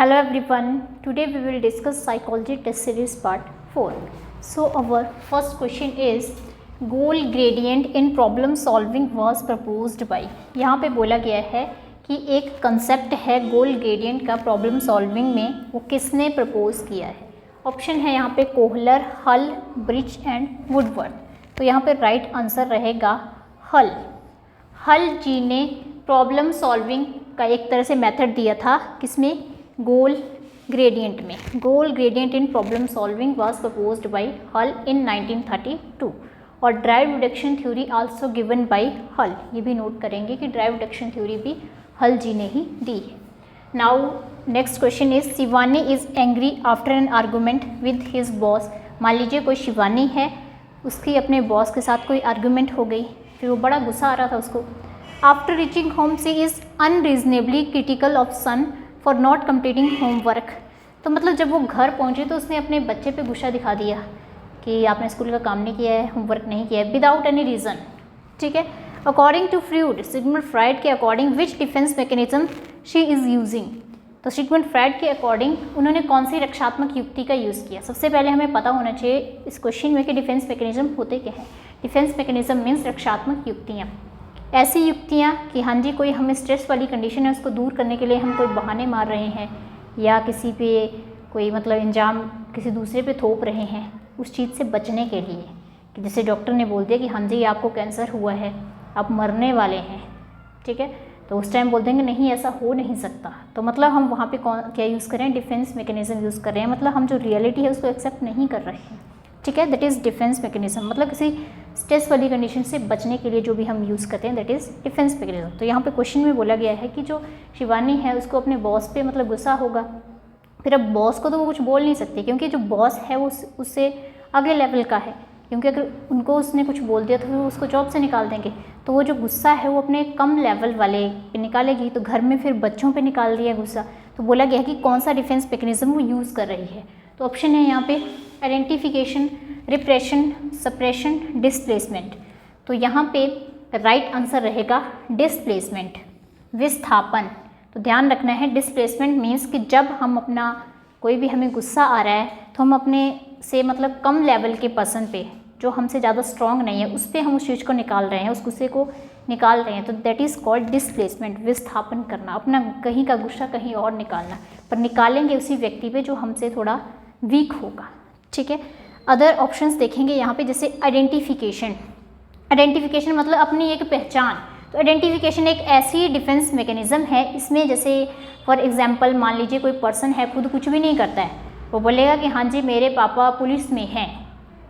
Hello everyone, today we will discuss psychology test series part 4. So our first question is goal gradient in problem solving was proposed by. यहाँ पे बोला गया है कि एक concept है गोल ग्रेडियंट का प्रॉब्लम सॉल्विंग में, वो किसने प्रपोज किया है. ऑप्शन है यहाँ पे कोहलर, हल, ब्रिच एंड वुडवर्थ. तो यहाँ पे राइट आंसर रहेगा हल. हल जी ने प्रॉब्लम सॉल्विंग का एक तरह से मेथड दिया था, किसमें, गोल ग्रेडियंट में. Goal gradient in problem solving was proposed by Hull in 1932. और drive reduction theory also given by Hull. ये भी नोट करेंगे कि ड्राइव रिडक्शन थ्योरी भी हल जी ने ही दी है. Now next question is Shivani is angry after N argument with his boss. मान लीजिए कोई शिवानी है, उसकी अपने बॉस के साथ कोई आर्गूमेंट हो गई, फिर वो बड़ा गुस्सा आ रहा था उसको. After reaching home she is unreasonably critical of son for not completing homework. तो मतलब जब वो घर पहुंची तो उसने अपने बच्चे पे गुस्सा दिखा दिया कि आपने स्कूल का काम नहीं किया है, होमवर्क नहीं किया है, विदाउट एनी रीज़न. ठीक है. According to Freud, Sigmund Freud के according which defence mechanism she is using. तो सिगमंड फ्राइड के अकॉर्डिंग उन्होंने कौन सी रक्षात्मक युक्ति का यूज़ किया. सबसे पहले हमें पता होना चाहिए इस क्वेश्चन में कि डिफेंस मैकेनिज्म होते क्या हैं. डिफेंस मैकेनिज्म मीन्स रक्षात्मक युक्तियाँ. ऐसी युक्तियाँ कि हाँ जी कोई हमें स्ट्रेस वाली कंडीशन है उसको दूर करने के लिए हम कोई बहाने मार रहे हैं, या किसी पे कोई मतलब इंजाम किसी दूसरे पे थोप रहे हैं उस चीज़ से बचने के लिए. कि जैसे डॉक्टर ने बोल दिया कि हाँ जी आपको कैंसर हुआ है, आप मरने वाले हैं. ठीक है. तो उस टाइम बोल देंगे नहीं ऐसा हो नहीं सकता. तो मतलब हम वहाँ पे क्या यूज़ करें, डिफेंस मैकेनिज्म यूज़ कर रहे हैं. मतलब हम जो रियलिटी है उसको एक्सेप्ट नहीं कर रहे हैं. ठीक है. That is defence mechanism. मतलब किसी स्ट्रेस वाली कंडीशन से बचने के लिए जो भी हम यूज़ करते हैं दैट इज़ डिफेंस मैकेनिज्म. तो यहाँ पे क्वेश्चन में बोला गया है कि जो शिवानी है उसको अपने बॉस पे मतलब गुस्सा होगा. फिर अब बॉस को तो वो कुछ बोल नहीं सकती क्योंकि जो बॉस है वो उससे अगले लेवल का है. क्योंकि अगर उनको उसने कुछ बोल दिया तो फिर उसको जॉब से निकाल देंगे. तो वो जो गुस्सा है वो अपने कम लेवल वाले पे निकालेगी. तो घर में फिर बच्चों पे निकाल दिया गुस्सा. तो बोला गया कि कौन सा डिफेंस मैकेनिज्म वो यूज़ कर रही है. तो ऑप्शन है यहाँ पे आइडेंटिफिकेशन, रिप्रेशन, सप्रेशन, डिस्प्लेसमेंट. तो यहाँ पे राइट आंसर रहेगा डिस्प्लेसमेंट, विस्थापन. तो ध्यान रखना है डिस्प्लेसमेंट मीन्स कि जब हम अपना कोई भी हमें गुस्सा आ रहा है तो हम अपने से मतलब कम लेवल के पर्सन पे जो हमसे ज़्यादा स्ट्रॉन्ग नहीं है उस पर हम उस चीज़ को निकाल रहे हैं, उस गुस्से को निकाल रहे हैं. तो दैट इज़ कॉल्ड डिस्प्लेसमेंट, विस्थापन करना, अपना कहीं का गुस्सा कहीं और निकालना. पर निकालेंगे उसी व्यक्ति पे जो हमसे थोड़ा वीक होगा. ठीक है. अदर ऑप्शंस देखेंगे यहाँ पे जैसे आइडेंटिफिकेशन. आइडेंटिफिकेशन मतलब अपनी एक पहचान. तो आइडेंटिफिकेशन एक ऐसी डिफेंस मैकेनिज्म है, इसमें जैसे फॉर एग्जांपल मान लीजिए कोई पर्सन है खुद कुछ भी नहीं करता है, वो बोलेगा कि हाँ जी मेरे पापा पुलिस में हैं.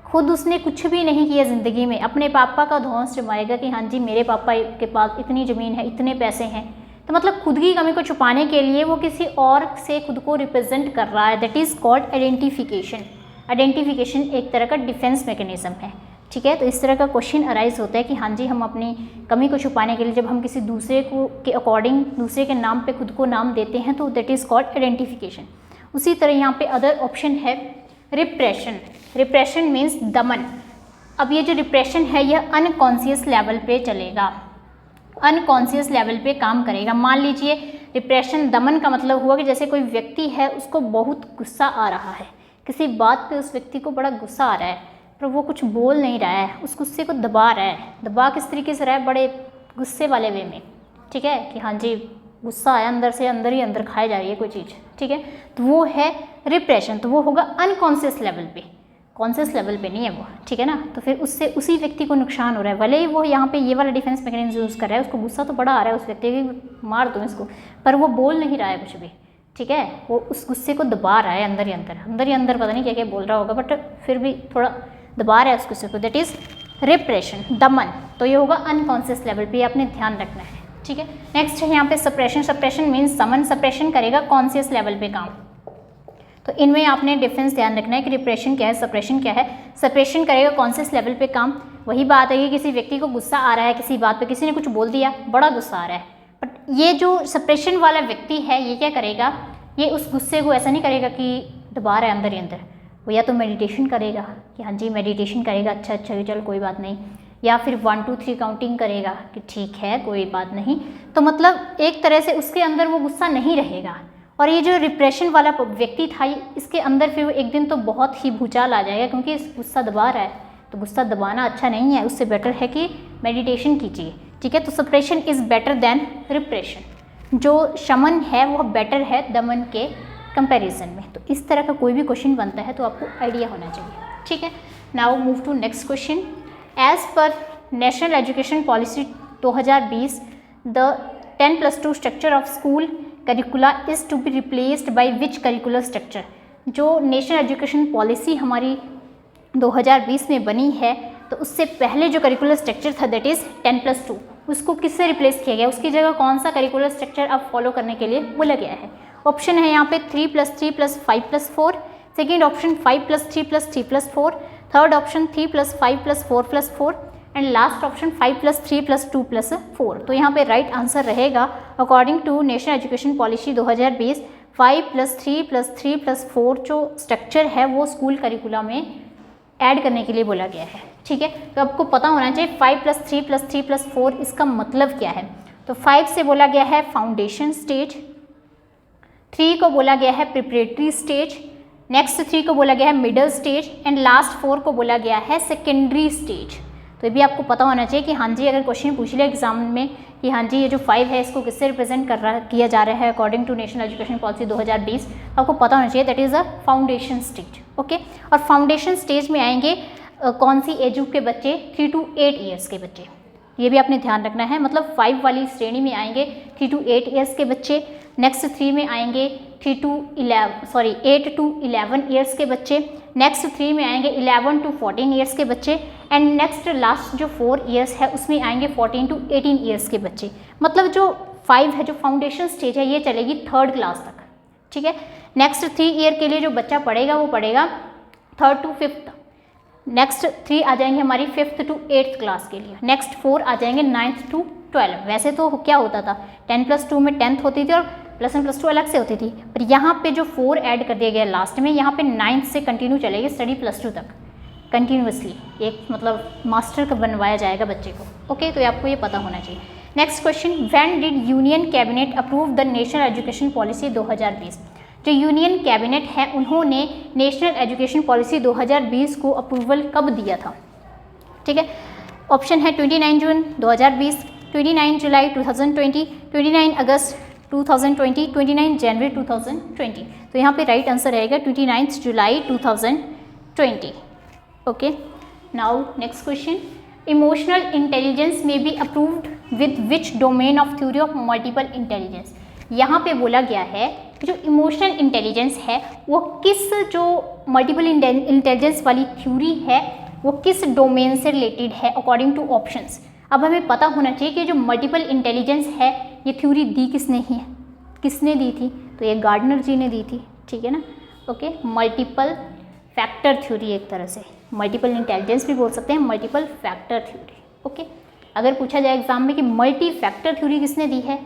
खुद उसने कुछ भी नहीं किया ज़िंदगी में, अपने पापा का धौंस जमाएगा कि हाँ जी मेरे पापा के पास इतनी ज़मीन है, इतने पैसे हैं. तो मतलब खुद की कमी को छुपाने के लिए वो किसी और से खुद को रिप्रेजेंट कर रहा है. That is called identification. Identification एक तरह का डिफेंस मैकेनिज्म है. ठीक है. तो इस तरह का क्वेश्चन अराइज होता है कि हाँ जी हम अपनी कमी को छुपाने के लिए जब हम किसी दूसरे को के अकॉर्डिंग दूसरे के नाम पे खुद को नाम देते हैं तो दैट इज़ कॉल्ड आइडेंटिफिकेशन. उसी तरह यहाँ पे अदर ऑप्शन है रिप्रेशन. रिप्रेशन मीन्स दमन. अब ये जो रिप्रेशन है यह अनकॉन्शियस लेवल पे चलेगा, अनकॉन्शियस लेवल पे काम करेगा. मान लीजिए रिप्रेशन दमन का मतलब हुआ कि जैसे कोई व्यक्ति है उसको बहुत गुस्सा आ रहा है, किसी बात पे उस व्यक्ति को बड़ा गुस्सा आ रहा है पर वो कुछ बोल नहीं रहा है, उस गुस्से को दबा रहा है. दबा किस तरीके से रहा है, बड़े गुस्से वाले वे में. ठीक है. कि हाँ जी गुस्सा आया अंदर से, अंदर ही अंदर खाई जा रही है कोई चीज़. ठीक है. तो वो है रिप्रेशन. तो वो होगा अनकॉन्शियस लेवल पे, कॉन्शियस लेवल पे नहीं है वो. ठीक है ना. तो फिर उससे उसी व्यक्ति को नुकसान हो रहा है. भले ही वो यहाँ पे ये वाला डिफेंस मैकेनिज्म यूज़ कर रहा है, उसको गुस्सा तो बड़ा आ रहा है उस व्यक्ति की, मार दो इसको, पर वो बोल नहीं रहा है कुछ भी. ठीक है. वो उस गुस्से को दबा रहा है अंदर ही अंदर, अंदर ही अंदर पता नहीं क्या क्या बोल रहा होगा बट फिर भी थोड़ा दबा रहा है उस गुस्से को. दैट इज़ रिप्रेशन, दमन. तो ये होगा अनकॉन्शियस लेवल पे, आपने ध्यान रखना है. ठीक है. नेक्स्ट है यहाँ पे सप्रेशन. सप्रेशन मीन्स समन. सप्रेशन करेगा कॉन्शियस लेवल पे काम. तो इनमें आपने डिफरेंस ध्यान रखना है कि रिप्रेशन क्या है, सप्रेशन क्या है. सप्रेशन करेगा कॉन्शियस लेवल पे काम. वही बात है कि किसी व्यक्ति को गुस्सा आ रहा है किसी बात पे, किसी ने कुछ बोल दिया, बड़ा गुस्सा आ रहा है, बट ये जो सप्रेशन वाला व्यक्ति है ये क्या करेगा, ये उस गुस्से को ऐसा नहीं करेगा कि दबा रहा है अंदर ही अंदर. वो या तो मेडिटेशन करेगा कि हाँ जी मेडिटेशन करेगा, अच्छा अच्छा चलो कोई बात नहीं, या फिर 1 2 3 काउंटिंग करेगा कि ठीक है कोई बात नहीं. तो मतलब एक तरह से उसके अंदर वो गुस्सा नहीं रहेगा और ये जो रिप्रेशन वाला व्यक्ति था, इसके अंदर फिर एक दिन तो बहुत ही भूचाल आ जाएगा, क्योंकि गुस्सा दबा रहा है, तो गुस्सा दबाना अच्छा नहीं है, उससे बेटर है कि मेडिटेशन कीजिए, ठीक है। तो suppression is better than repression, जो शमन है वो बेटर है दमन के कंपैरिजन में। तो इस तरह का कोई भी क्वेश्चन बनता है तो आपको आइडिया होना चाहिए, ठीक है। Now move to next question. As per national education policy 2020 the 10+2 structure of school curricula is to be replaced by which curricular structure. जो नेशनल एजुकेशन पॉलिसी हमारी 2020 में बनी है, तो उससे पहले जो करिकुलर स्ट्रक्चर था दैट इज़ 10+2, उसको किससे रिप्लेस किया गया, उसकी जगह कौन सा करिकुलर स्ट्रक्चर अब फॉलो करने के लिए बोला गया है। ऑप्शन है यहाँ पे 3+3+5+4, second option 5+3+3+4, third option 3+5+4+4 and last option 5+3+2+4। तो यहाँ पे राइट आंसर रहेगा according to national education policy 2020 5+3+3+4 जो स्ट्रक्चर है वो स्कूल करिकुलम में ऐड करने के लिए बोला गया है, ठीक है। तो आपको पता होना चाहिए 5+3+3+4 इसका मतलब क्या है। तो 5 से बोला गया है फाउंडेशन स्टेज, 3 को बोला गया है प्रिपरेटरी स्टेज, नेक्स्ट 3 को बोला गया है मिडल स्टेज एंड लास्ट 4 को बोला गया है सेकेंडरी स्टेज। तो ये भी आपको पता होना चाहिए कि हाँ जी, अगर क्वेश्चन पूछ लिया एग्जाम में कि हाँ जी ये जो 5 है इसको किससे रिप्रेजेंट किया जा रहा है according to national education policy 2020, आपको पता होना चाहिए that is a foundation stage, okay. और फाउंडेशन स्टेज में आएंगे कौन सी एज ग्रुप के बच्चे, 3 to 8 ईयर्स के बच्चे, ये भी आपने ध्यान रखना है। मतलब 5 वाली श्रेणी में आएंगे 3 to 8 ईयर्स के बच्चे, नेक्स्ट 3 में आएंगे 8 to 11 ईयर्स के बच्चे, नेक्स्ट 3 में आएंगे 11 to 14 ईयर्स के बच्चे एंड नेक्स्ट लास्ट जो 4 ईयर्स है उसमें आएंगे 14 to 18 ईयर्स के बच्चे। मतलब जो 5 है, जो फाउंडेशन स्टेज है, ये चलेगी 3rd क्लास तक, ठीक है। नेक्स्ट 3 ईयर के लिए जो बच्चा पढ़ेगा वो पढ़ेगा 3rd to 5th, नेक्स्ट 3 आ जाएंगे हमारी 5th to 8th क्लास के लिए, नेक्स्ट 4 आ जाएंगे 9th to 12। वैसे तो क्या होता था 10+2 में 10th होती थी और +1+2 अलग से होती थी, पर यहाँ पे जो 4 ऐड कर दिया गया लास्ट में, यहाँ पे 9th से कंटिन्यू चलेगी स्टडी +2 तक कंटिन्यूसली, एक मतलब मास्टर का बनवाया जाएगा बच्चे को, ओके। तो आपको ये पता होना चाहिए। Next question, when did union cabinet approve the national education policy 2020। जो यूनियन कैबिनेट है उन्होंने नेशनल एजुकेशन पॉलिसी 2020 को अप्रूवल कब दिया था, ठीक है। ऑप्शन है 29 जून 2020, 29 जुलाई 2020, 29 अगस्त 2020, 29 जनवरी 2020। तो यहाँ पे राइट आंसर रहेगा 29 जुलाई 2020, okay. Now next question, emotional intelligence में be approved with which domain of theory of multiple intelligence. यहाँ पे बोला गया है कि जो इमोशनल इंटेलिजेंस है वो किस, जो मल्टीपल इंटेलिजेंस वाली थ्योरी है वो किस डोमेन से रिलेटेड है अकॉर्डिंग टू ऑप्शंस। अब हमें पता होना चाहिए कि जो मल्टीपल इंटेलिजेंस है ये थ्योरी दी किसने ही है, किसने दी थी, तो ये गार्डनर जी ने दी थी, ठीक है ना, ओके। मल्टीपल फैक्टर थ्योरी, एक तरह से मल्टीपल इंटेलिजेंस भी बोल सकते हैं, मल्टीपल फैक्टर थ्योरी, ओके। अगर पूछा जाए एग्जाम में कि मल्टी फैक्टर थ्योरी किसने दी है,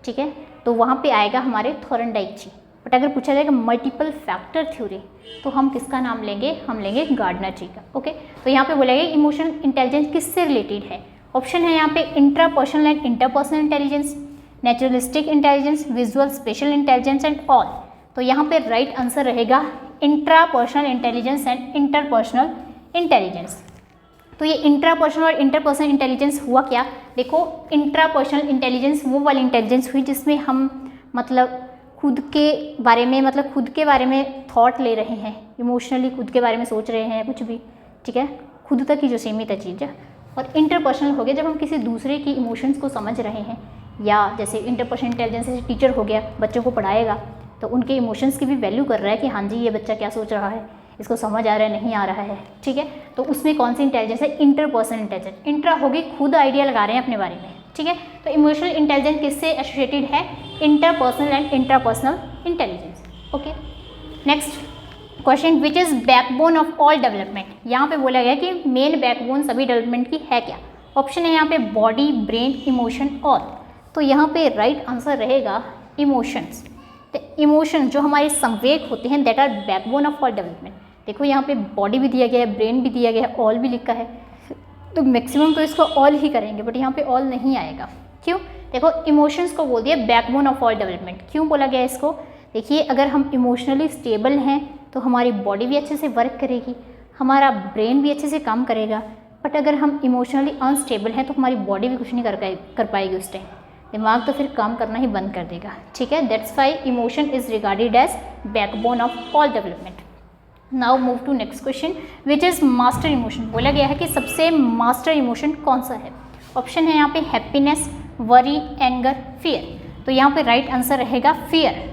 ठीक है, तो वहाँ पे आएगा हमारे थॉर्नडाइक जी। बट अगर पूछा जाएगा मल्टीपल फैक्टर थ्योरी तो हम किसका नाम लेंगे, हम लेंगे गार्डनर जी का, ओके। तो यहाँ पे बोलेगा इमोशनल इंटेलिजेंस किससे रिलेटेड है। ऑप्शन है यहाँ पे intrapersonal and interpersonal intelligence, naturalistic intelligence, visual special intelligence and all. तो यहाँ पे राइट आंसर रहेगा intrapersonal intelligence and interpersonal intelligence. तो ये इंट्रापर्सनल और इंटरपर्सनल इंटेलिजेंस हुआ क्या, देखो इंट्रापर्सनल इंटेलिजेंस वो वाली इंटेलिजेंस हुई जिसमें हम मतलब खुद के बारे में थॉट ले रहे हैं, इमोशनली खुद के बारे में सोच रहे हैं कुछ भी, ठीक है, खुद तक ही जो सीमित है चीज़। और इंटरपर्सनल हो गया जब हम किसी दूसरे की इमोशंस को समझ रहे हैं, या जैसे इंटरपर्सनल इंटेलिजेंस जैसे टीचर हो गया, बच्चों को पढ़ाएगा तो उनके इमोशंस की भी वैल्यू कर रहा है कि हाँ जी ये बच्चा क्या सोच रहा है, इसको समझ आ रहा है नहीं आ रहा है, ठीक है। तो उसमें कौन सी इंटेलिजेंस है, इंटरपर्सनल इंटेलिजेंस। इंट्रा होगी खुद आइडिया लगा रहे हैं अपने बारे में, ठीक है। तो इमोशनल इंटेलिजेंस किससे एसोसिएटेड है, interpersonal and intrapersonal intelligence, okay. Next question, which is backbone of all development. यहाँ पे बोला गया कि मेन बैकबोन सभी डेवलपमेंट की है क्या। ऑप्शन है यहाँ पे बॉडी, ब्रेन, इमोशन, ऑल। तो यहाँ पे राइट आंसर रहेगा इमोशंस। तो इमोशन जो हमारे संवेग होते हैं that are backbone of all development. देखो यहाँ पे बॉडी भी दिया गया है, ब्रेन भी दिया गया है, ऑल भी लिखा है, तो मैक्सिमम तो इसको ऑल ही करेंगे, बट यहाँ पे ऑल नहीं आएगा। क्यों, देखो इमोशंस को बोल दिया बैकबोन ऑफ ऑल डेवलपमेंट। क्यों बोला गया इसको, देखिए अगर हम इमोशनली स्टेबल हैं तो हमारी बॉडी भी अच्छे से वर्क करेगी, हमारा ब्रेन भी अच्छे से काम करेगा। बट अगर हम इमोशनली अनस्टेबल हैं तो हमारी बॉडी भी कुछ नहीं कर पाएगी उस टाइम, दिमाग तो फिर काम करना ही बंद कर देगा। ठीक है, that's why emotion is regarded as backbone of all development. Now move to next question which is master emotion. बोला गया है कि सबसे मास्टर इमोशन कौन सा है। ऑप्शन है यहाँ पे हैप्पीनेस, वरी, एंगर, फियर। तो यहाँ पे राइट आंसर रहेगा फियर।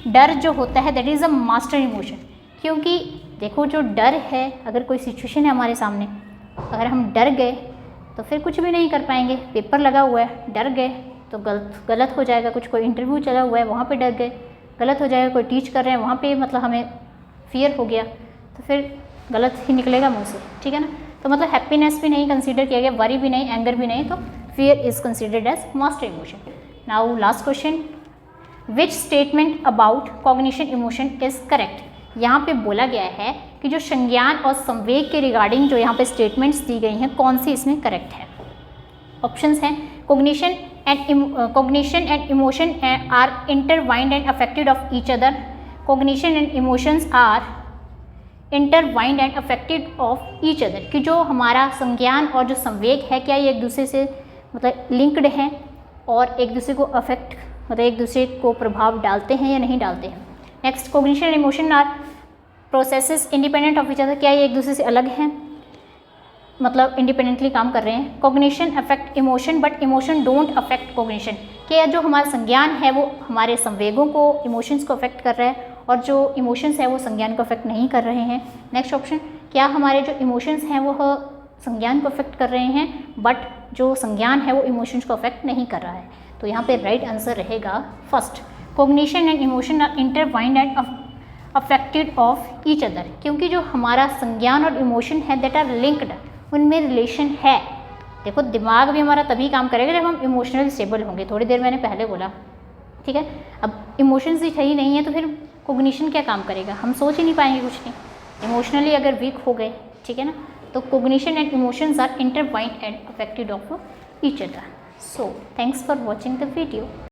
डर जो होता है that is a master emotion, क्योंकि देखो जो डर है, अगर कोई सिचुएशन है हमारे सामने, अगर हम डर गए तो फिर कुछ भी नहीं कर पाएंगे। पेपर लगा हुआ है, डर गए तो गलत हो जाएगा, कुछ कोई इंटरव्यू चला हुआ है वहाँ पे डर गए, गलत हो जाएगा। कोई टीच कर रहे हैं वहाँ पे मतलब हमें फियर हो गया तो फिर गलत ही निकलेगा मुँह से। ठीक है ना, तो मतलब हैप्पीनेस भी नहीं कंसीडर किया गया, वरी भी नहीं, एंगर भी नहीं, तो fear is considered as master emotion. Now last question, which statement about cognition emotion is correct. यहाँ पे बोला गया है कि जो संज्ञान और संवेग के रिगार्डिंग जो यहाँ पे स्टेटमेंट्स दी गई हैं कौन सी इसमें करेक्ट है। ऑप्शंस हैं cognition and emotion are intertwined and affected of each other. Cognition and emotions are intertwined and affected of each other, कि जो हमारा संज्ञान और जो संवेग है क्या ये एक दूसरे से मतलब लिंक्ड हैं और एक दूसरे को अफेक्ट मतलब एक दूसरे को प्रभाव डालते हैं या नहीं डालते हैं। Next, cognition and emotion are processes independent of each other, क्या ये एक दूसरे से अलग हैं मतलब इंडिपेंडेंटली काम कर रहे हैं। Cognition affect emotion but emotion don't affect cognition, क्या जो हमारा संज्ञान है वो हमारे संवेगों को इमोशंस को अफेक्ट कर रहा है और जो इमोशंस है वो संज्ञान को अफेक्ट नहीं कर रहे हैं। नेक्स्ट ऑप्शन, क्या हमारे जो इमोशंस हैं वो संज्ञान को अफेक्ट कर रहे हैं बट जो संज्ञान है वो इमोशंस को अफेक्ट नहीं कर रहा है। तो यहाँ पे राइट आंसर रहेगा first, cognition and emotion are intertwined and affected of each other, क्योंकि जो हमारा संज्ञान और इमोशन है दैट आर लिंक्ड, उनमें रिलेशन है। देखो दिमाग भी हमारा तभी काम करेगा जब हम इमोशनली स्टेबल होंगे, थोड़ी देर मैंने पहले बोला। ठीक है, अब इमोशंस ही सही नहीं है तो फिर कॉग्निशन क्या काम करेगा, हम सोच ही नहीं पाएंगे कुछ नहीं। इमोशनली अगर वीक हो गए, ठीक है ना, तो cognition and emotions are intertwined and affected of each other. So, thanks for watching the video.